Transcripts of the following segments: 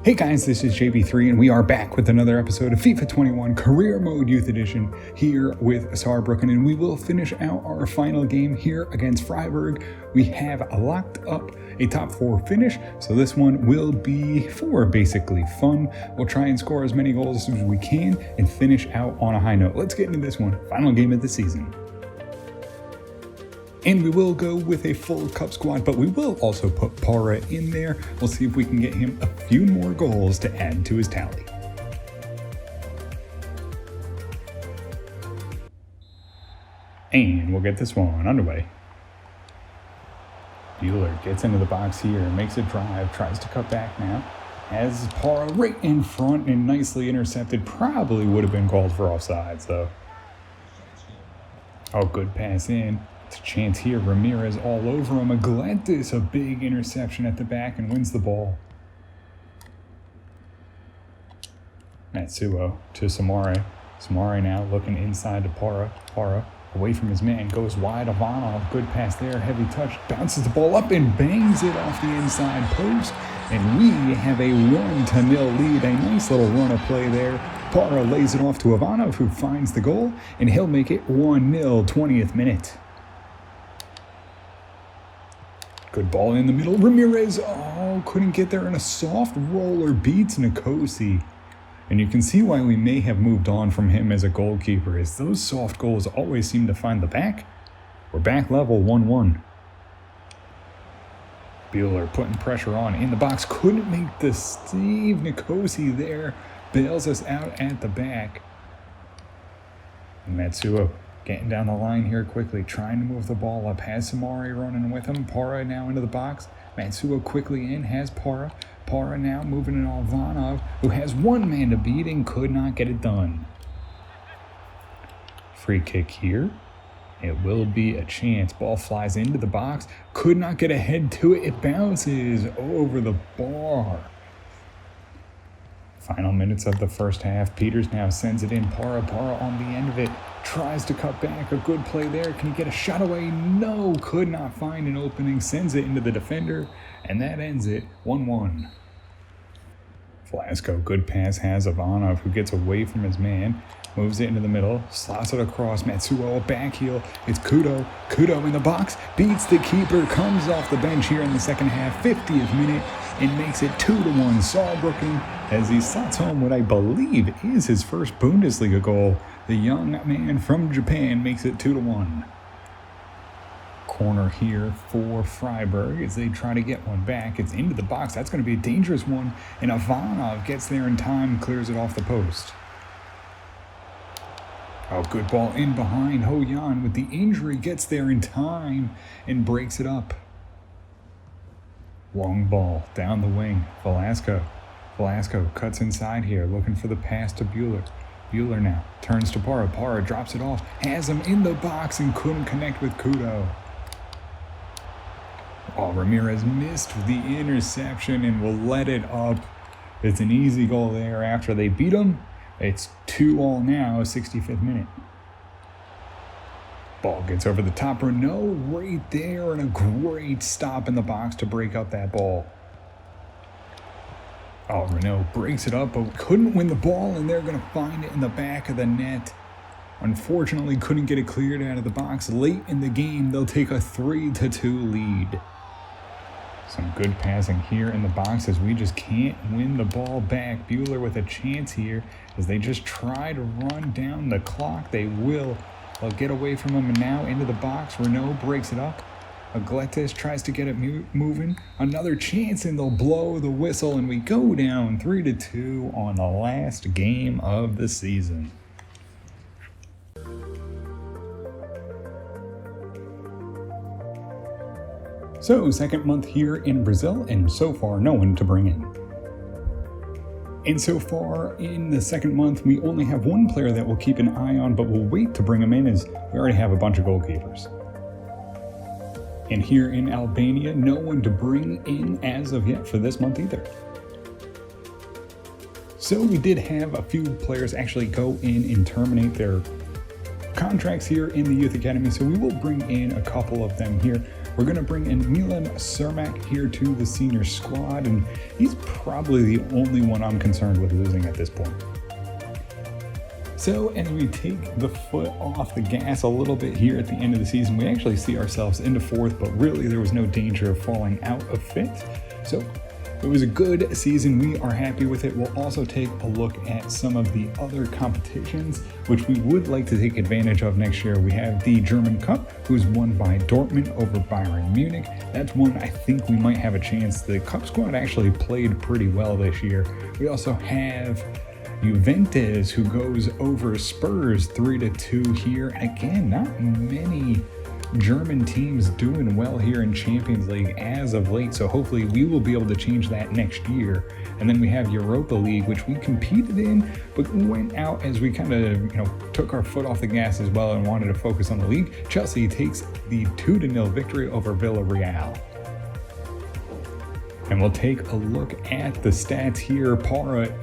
Hey guys, this is JB3 and we are back with another episode of FIFA 21 Career Mode Youth Edition here with Saarbrucken, and we will finish out our final game here against Freiburg. We have locked up a top 4 finish, so this one will be for basically fun. We'll try and score as many goals as we can and finish out on a high note. Let's get into this one, final game of the season. And we will go with a full cup squad, but we will also put Para in there. We'll see if we can get him a few more goals to add to his tally. And we'll get this one underway. Bueller gets into the box here, makes a drive, tries to cut back now. Has Para right in front and nicely intercepted. Probably would have been called for offsides though. Oh, good pass in. It's a chance here. Ramirez all over him. Agletis, a big interception at the back and wins the ball. Matsuo to Samare. Samare now looking inside to Para. Para away from his man. Goes wide. Ivanov. Good pass there. Heavy touch. Bounces the ball up and bangs it off the inside post. And we have a 1-0 lead. A nice little run of play there. Para lays it off to Ivanov, who finds the goal. And he'll make it 1-0, 20th minute. Good ball in the middle. Ramirez, couldn't get there, and a soft roller beats Nkosi. And you can see why we may have moved on from him as a goalkeeper, is those soft goals always seem to find the back. We're back level 1-1. Bueller putting pressure on in the box. Couldn't make the save. Nkosi there bails us out at the back. And Matsuo getting down the line here quickly, trying to move the ball up. Has Samari running with him. Para now into the box. Matsuo quickly in, has Para. Para now moving in on Ivanov, who has one man to beat and could not get it done. Free kick here. It will be a chance. Ball flies into the box. Could not get ahead to it. It bounces over the bar. Final minutes of the first half. Peters now sends it in. Para on the end of it. Tries to cut back. A good play there. Can he get a shot away? No. Could not find an opening. Sends it into the defender. And that ends it 1-1. Velasco. Good pass. Has Ivanov, who gets away from his man. Moves it into the middle. Slots it across. Matsuo back heel. It's Kudo. Kudo in the box. Beats the keeper. Comes off the bench here in the second half. 50th minute. And makes it 2-1 Saarbrücken as he slots home what I believe is his first Bundesliga goal. The young man from Japan makes it 2-1. Corner here for Freiburg as they try to get one back. It's into the box. That's going to be a dangerous one. And Ivanov gets there in time, clears it off the post. Oh, good ball in behind. Ho Yan with the injury gets there in time and breaks it up. Long ball down the wing. Velasco cuts inside here, looking for the pass to Bueller. Bueller now turns to Para. Para drops it off. Has him in the box and couldn't connect with Kudo. Oh, Ramirez missed the interception and will let it up. It's an easy goal there after they beat him. It's 2-2 now, 65th minute. Ball gets over the top. Renault right there, and a great stop in the box to break up that ball. Oh, Renault breaks it up, but couldn't win the ball, and they're going to find it in the back of the net. Unfortunately, couldn't get it cleared out of the box. Late in the game, they'll take a 3-2 lead. Some good passing here in the box as we just can't win the ball back. Bueller with a chance here as they just try to run down the clock. They will. They'll get away from him and now into the box. Renault breaks it up. Agletis tries to get it moving. Another chance and they'll blow the whistle and we go down 3-2 on the last game of the season. So, second month here in Brazil, and so far no one to bring in. And so far in the second month, we only have one player that we'll keep an eye on, but we'll wait to bring him in as we already have a bunch of goalkeepers. And here in Albania, no one to bring in as of yet for this month either. So we did have a few players actually go in and terminate their contracts here in the Youth Academy, so we will bring in a couple of them here. we're going to bring in Milan Cermak here to the senior squad, and he's probably the only one I'm concerned with losing at this point. So as we take the foot off the gas a little bit here at the end of the season, we actually see ourselves into fourth, but really there was no danger of falling out of fifth. So it was a good season. We are happy with it. We'll also take a look at some of the other competitions, which we would like to take advantage of next year. We have the German Cup, who's won by Dortmund over Bayern Munich. That's one I think we might have a chance. The Cup squad actually played pretty well this year. We also have Juventus, who goes over Spurs 3-2 here. And again, not many German teams doing well here in Champions League as of late, so hopefully we will be able to change that next year. And then we have Europa League, which we competed in, but went out as we kind of took our foot off the gas as well and wanted to focus on the league. Chelsea takes the 2-0 victory over Villarreal. And we'll take a look at the stats here. Para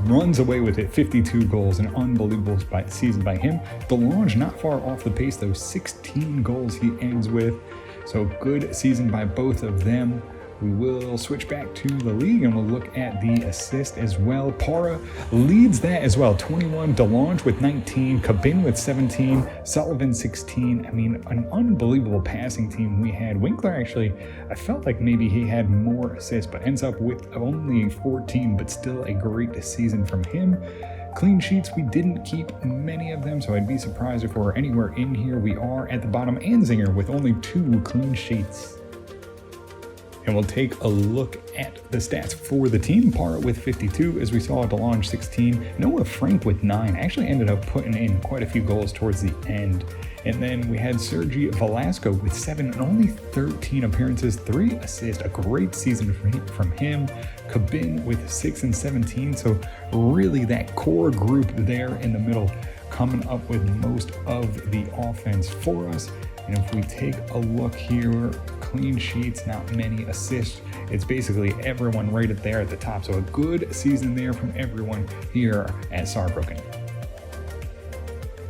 runs away with it, 52 goals, an unbelievable season by him. Delange not far off the pace though, 16 goals he ends with. So good season by both of them. We will switch back to the league and we'll look at the assist as well. Para leads that as well, 21, Delange with 19, Cabin with 17, Sullivan 16. I mean, an unbelievable passing team we had. Winkler actually, I felt like maybe he had more assists, but ends up with only 14, but still a great season from him. Clean sheets, we didn't keep many of them, so I'd be surprised if we're anywhere in here. We are at the bottom, and Zinger with only 2 clean sheets. And we'll take a look at the stats for the team. Para with 52, as we saw, Delange 16, Noah Frank with 9, actually ended up putting in quite a few goals towards the end. And then we had Sergi Velasco with 7 and only 13 appearances, 3 assists, a great season from him. Cabin with 6 and 17, so really that core group there in the middle coming up with most of the offense for us. And if we take a look here, clean sheets, not many assists. It's basically everyone right up there at the top. So a good season there from everyone here at Saarbrucken.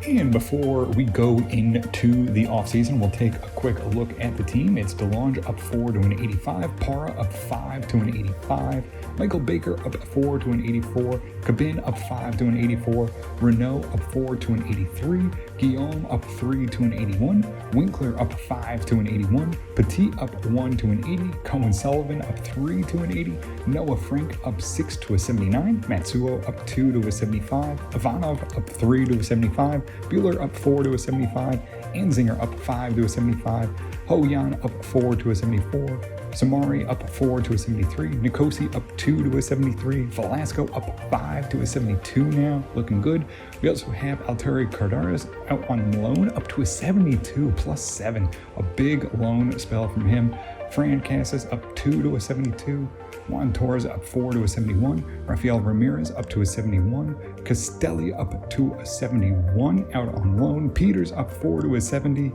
And before we go into the offseason, we'll take a quick look at the team. It's Delange up 4 to an 85, Para up 5 to an 85, Michael Baker up 4 to an 84, Cabin up 5 to an 84, Renault up 4 to an 83, Guillaume up 3 to an 81, Winkler up 5 to an 81, Petit up 1 to an 80, Cohen Sullivan up 3 to an 80, Noah Frank up 6 to a 79, Matsuo up 2 to a 75, Ivanov up 3 to a 75, Bueller up 4 to a 75, Anzinger up 5 to a 75, Ho-Yan up 4 to a 74, Samari up 4 to a 73, Nikosi up 2 to a 73, Velasco up 5 to a 72 now, looking good. We also have Alteri Cardaras out on loan up to a 72 plus 7, a big loan spell from him. Fran Casas up 2 to a 72, Juan Torres up 4 to a 71, Rafael Ramirez up to a 71, Castelli up to a 71 out on loan, Peters up 4 to a 70,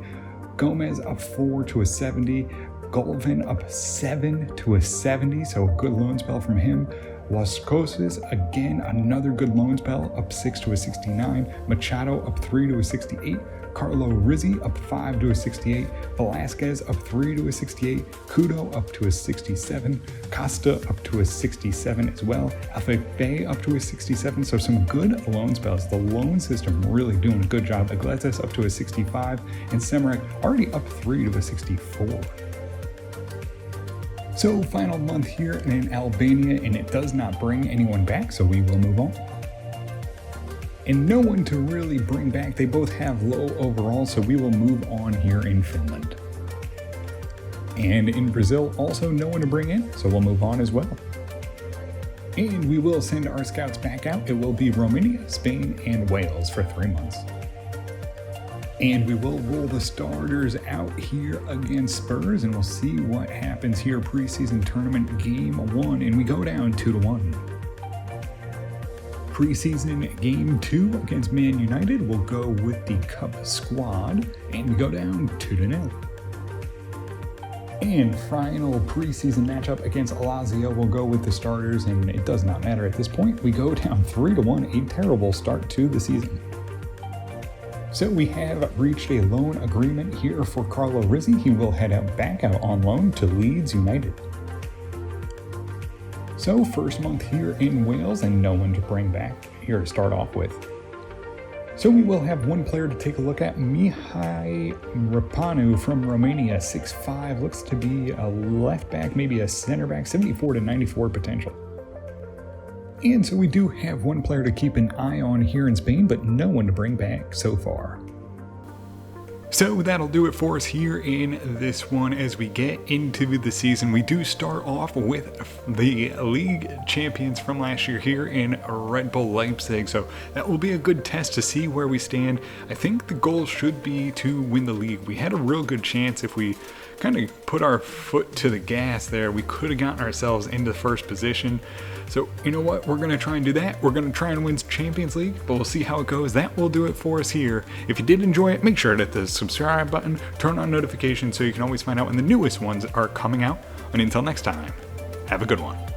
Gomez up 4 to a 70, Golovin up 7 to a 70, so a good loan spell from him. Las Cosas, again, another good loan spell, up 6 to a 69. Machado up 3 to a 68. Carlo Rizzi up 5 to a 68. Velasquez up 3 to a 68. Kudo up to a 67. Costa up to a 67 as well. Alfefe up to a 67. So some good loan spells. The loan system really doing a good job. Iglesias up to a 65. And Semarak already up 3 to a 64. So final month here in Albania, and it does not bring anyone back, so we will move on. And no one to really bring back. They both have low overall, so we will move on here in Finland. And in Brazil, also no one to bring in, so we'll move on as well. And we will send our scouts back out. It will be Romania, Spain, and Wales for 3 months. And we will roll the starters out here against Spurs, and we'll see what happens here. Preseason tournament game 1, and we go down 2-1. Preseason game 2 against Man United, we'll go with the Cup squad, and we go down 2-0. And final preseason matchup against Lazio, we'll go with the starters, and it does not matter at this point. We go down 3-1, a terrible start to the season. So we have reached a loan agreement here for Carlo Rizzi. He will head back out on loan to Leeds United. So first month here in Wales and no one to bring back here to start off with. So we will have one player to take a look at, Mihai Rapanu from Romania, 6'5", looks to be a left back, maybe a center back, 74 to 94 potential. And so we do have one player to keep an eye on here in Spain, but no one to bring back so far. So that'll do it for us here in this one. As we get into the season, we do start off with the league champions from last year here in Red Bull Leipzig. So that will be a good test to see where we stand. I think the goal should be to win the league. We had a real good chance if we kind of put our foot to the gas there. We could have gotten ourselves into first position. So you know what? We're going to try and do that. We're going to try and win Champions League, but we'll see how it goes. That will do it for us here. If you did enjoy it, make sure to hit the subscribe button, turn on notifications so you can always find out when the newest ones are coming out. And until next time, have a good one.